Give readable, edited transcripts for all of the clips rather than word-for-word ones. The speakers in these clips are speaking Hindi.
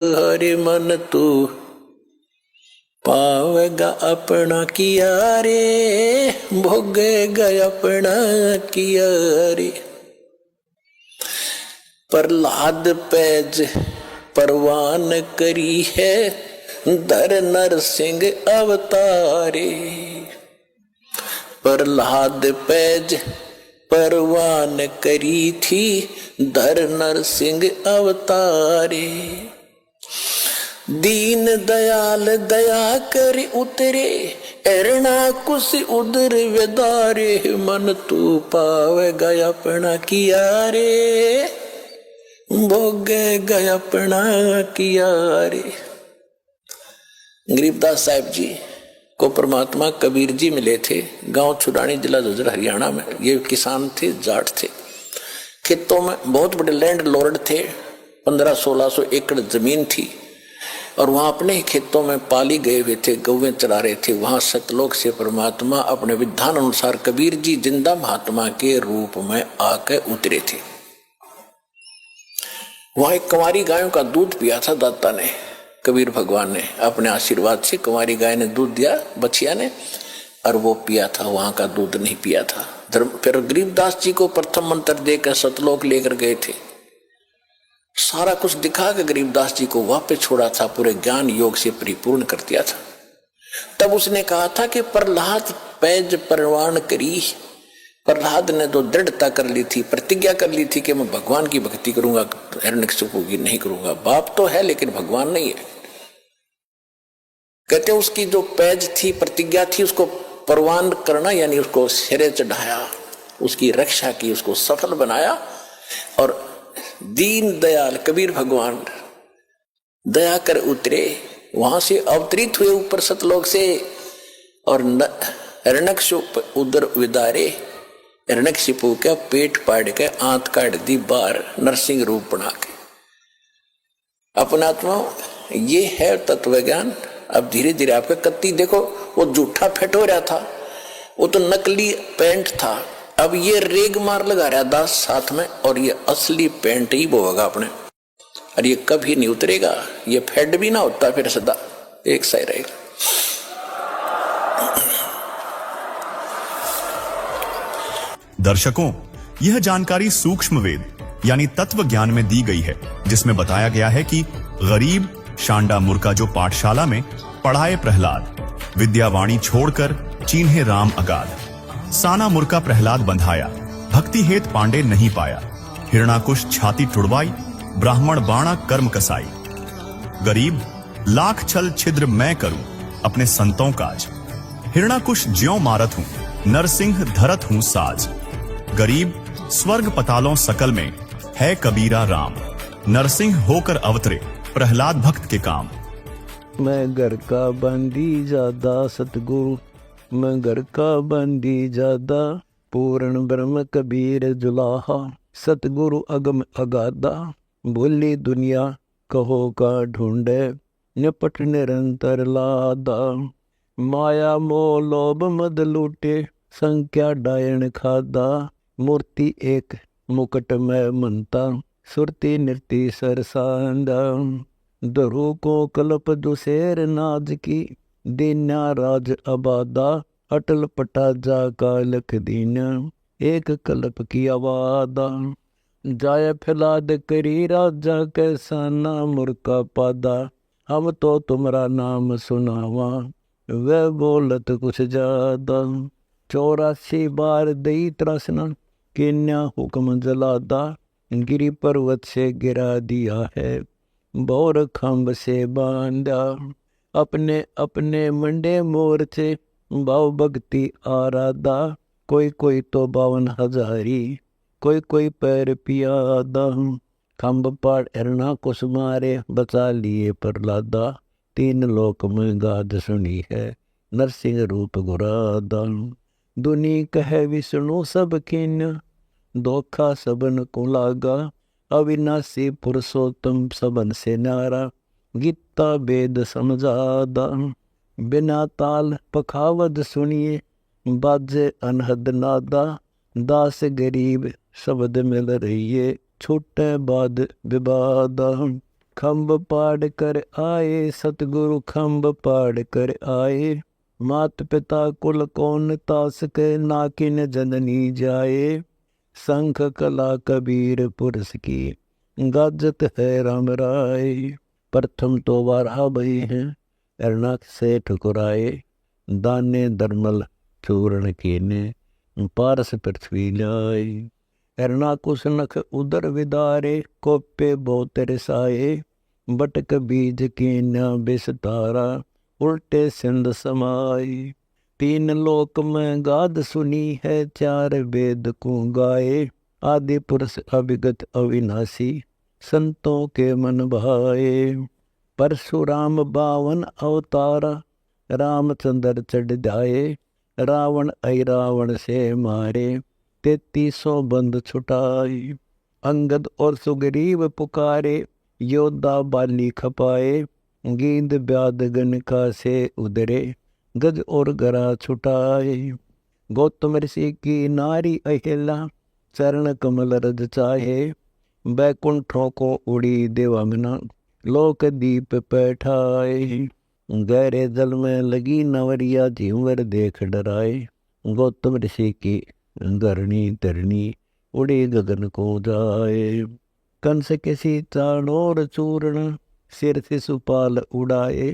हरे मन तू पावेगा अपना किया रे, भोगेगा अपना किया रे। प्रहलाद पैज परवान करी है, धर नर सिंह अवतारे। प्रहलाद पैज परवान करी थी, धर नर सिंह अवतारे। दीन दयाल दया कर उतरे, एरना कुछ उदर वेदारे। मन तू पावेगा अपना किया रे, भोगेगा अपना किया रे। गरीबदास साहिब जी को परमात्मा कबीर जी मिले थे, गांव छुड़ानी, जिला झज्जर, हरियाणा में। ये किसान थे, जाट थे। खेतों में बहुत बड़े लैंड लॉर्ड थे, 1500-1600 एकड़ जमीन थी। और वहां अपने ही खेतों में पाली गए हुए थे, गौवें चरा रहे थे। वहां सतलोक से परमात्मा अपने विधान अनुसार कबीर जी जिंदा महात्मा के रूप में आके उतरे थे। वहां एक कुंवारी गायों का दूध पिया था दाता ने, कबीर भगवान ने अपने आशीर्वाद से। कुंवारी गाय ने दूध दिया बछिया ने, और वो पिया था, वहां का दूध नहीं पिया था। फिर गरीबदास जी को प्रथम मंत्र देकर सतलोक लेकर गए थे। सारा कुछ दिखा के गरीबदास जी को वापस छोड़ा था, पूरे ज्ञान योग से परिपूर्ण कर दिया था। तब उसने कहा था कि प्रहलाद पैज परवान करी। प्रहलाद ने तो दृढ़ता कर ली थी, प्रतिज्ञा कर ली थी कि मैं भगवान की भक्ति करूंगा, हिरण्यकशिपु की नहीं करूंगा। बाप तो है लेकिन भगवान नहीं है। कहते उसकी जो पैज थी, प्रतिज्ञा थी, उसको परवान करना, यानी उसको सिरे चढ़ाया, उसकी रक्षा की, उसको सफल बनाया। और दीन दयाल कबीर भगवान दया कर उतरे, वहां से अवतरित हुए ऊपर सतलोक से, और हिरण्यकशिपु उदर विदारे। हिरण्यकशिपु का पेट पाड़ के आंत काट दी बाहर, नरसिंह रूप बना के। अपनात्मा ये है तत्व ज्ञान। अब धीरे धीरे आपका कत्ती देखो, वो जूठा फेट हो रहा था, वो तो नकली पेंट था। अब ये रेग मार लगा रहा दास साथ में, और ये असली पेंट ही बोगा अपने, और ये कभी नहीं उतरेगा। ये फेड भी ना होता फिर सदा एक सा ही रहेगा। दर्शकों, यह जानकारी सूक्ष्म वेद यानी तत्व ज्ञान में दी गई है, जिसमें बताया गया है कि गरीब शांडा मुर्का जो पाठशाला में पढ़ाए प्रहलाद, विद्यावाणी छोड़कर चीन्हे राम अगाध। साना मुर्का प्रहलाद बंधाया, भक्ति हेत पांडे नहीं पाया। हिरणाकुश छाती टुड़वाई, ब्राह्मण बाणा कर्म कसाई। गरीब लाख छल छिद्र मैं करूं, अपने संतों काज। हिरणाकुश ज्यों मारत हूं, नरसिंह धरत हूं साज। गरीब स्वर्ग पतालों सकल में, है कबीरा राम। नरसिंह होकर अवतरे, प्रहलाद भक्त के काम। मैं घर का बंदी ज्यादा सतगुरु, मैं घर का बंदी ज्यादा। पूर्ण ब्रह्म कबीर जुलाहा, सतगुरु अगम अगाधा। बोली दुनिया कहो का ढूंढे, निपट निरंतर लादा। माया मोह लोभ मद लूटे, संख्या डायन खादा। मूर्ति एक मुकुट में मनता, सुरती नृति सरसांदा। दरु को कल्प दुसेर नाज की, दीन्या राज अबादा। अटल पटा जा का लख दीन, एक कल्प की आवादा। जाय फिलाद करी राजा कैसाना मुर्का पादा। हम तो तुम्हारा नाम सुनावा, वह बोलत कुछ ज्यादा। 84 बार दई त्रासना, किन्या हुक्म जलादा। गिरी पर्वत से गिरा दिया है, बौर खम्भ से बांधा। अपने अपने मंडे मोर थे, भाव भक्ति आराधा। कोई कोई तो 52 हजारी, कोई कोई पैर पियादा। खम्भ पाड़ हिरणा कुछ मारे, बचा लिए प्रहलादा। 3 लोक में गाद सुनी है, नरसिंह रूप गुरादा। दुनी कहे विष्णु सब किन, धोखा सबन को लागा। अविनाशी पुरुषोत्तम सबन से न्यारा, गीता वेद समझादा। बिना ताल पखावद सुनिए, बाजे अनहद नादा। दास गरीब शब्द मिल रहिए, छूटे बाद विवादा। खम्ब पाड़ कर आए सतगुरु खम्ब पाड़ कर आए। मात पिता कुल कौन तास के नाकिन जननी जाए। शंख कला कबीर पुरुष की गाजत है राम राय। प्रथम तो वारा भई हैं एरनाक से ठुकराए। दाने दरमल चूर्ण कीने पारस पृथ्वी ल्याए। एरनाकुश नख उदर विदारे कोपे बोतर साए। बटक बीज कीन्या बिसतारा उल्टे सिंध समाई। तीन लोक में गाद सुनी है चार वेद को गाए। आदि पुरुष अविगत अविनाशी संतों के मन भाए। परशुराम 52 अवतारा रामचंद्र चढ़ जाए। रावण रावण से मारे 3300 बंद छुटाई। अंगद और सुग्रीव पुकारे योद्धा बाली खपाए। गींद ब्याद गणका से उदरे गज और गरा छुटाए। गौतम ऋषि की नारी अहिला चरण कमल रज चाहे। बैकुंठों को उड़ी देवांगना लोक दीप बैठाए। गहरे जल में लगी नवरिया झिंवर देख डराए। गौतम ऋषि की धरणी धरणी उड़ी गगन को जाए। कंस किसी चाणोर चूर्ण सिर से सुपाल उड़ाए।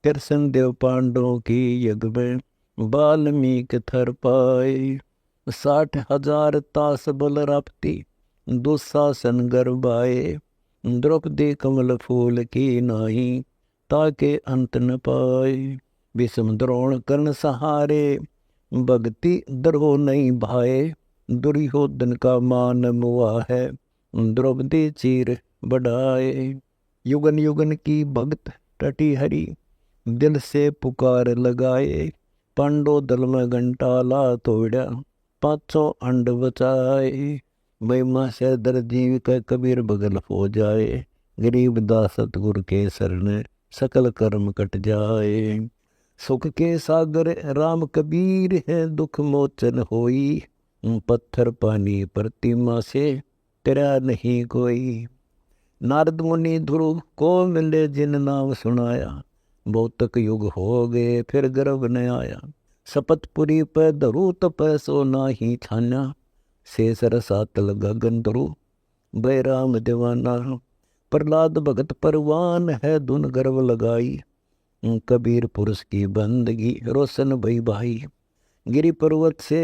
कृष्ण देव पांडवों की यज्ञ में वाल्मीकि थर पाए। 60,000 तास बल राप्ती दुशासन गरबाए। द्रौपदी कमल फूल की नाई ताके अंत न पाए। विषम द्रोण कर्ण सहारे भक्ति दरो नहीं भाए। दुर्योधन का मान मुआ है द्रौपदी चीर बढ़ाए। युगन युगन की भक्त टटी हरी दिल से पुकार लगाए। पांडो दल में घंटाला तोड़ा 500 अंड बचाए। महिमा से दर जीव का कबीर बगल हो जाए। गरीब दास सतगुरु के शरण सकल कर्म कट जाए। सुख के सागर राम कबीर है दुख मोचन होई। पत्थर पानी प्रतिमा से तेरा नहीं कोई। नारद मुनि ध्रुव को मिले जिन नाम सुनाया। बहुतक युग हो गए फिर गर्भ न आया। शपथपुरी पे धरू तप सो नाही छाना। शेषर सातल गगन धरू बैराम दीवाना। प्रहलाद भगत परवान है धुन गर्व लगाई। कबीर पुरुष की बंदगी रोशन भई भाई। गिरि पर्वत से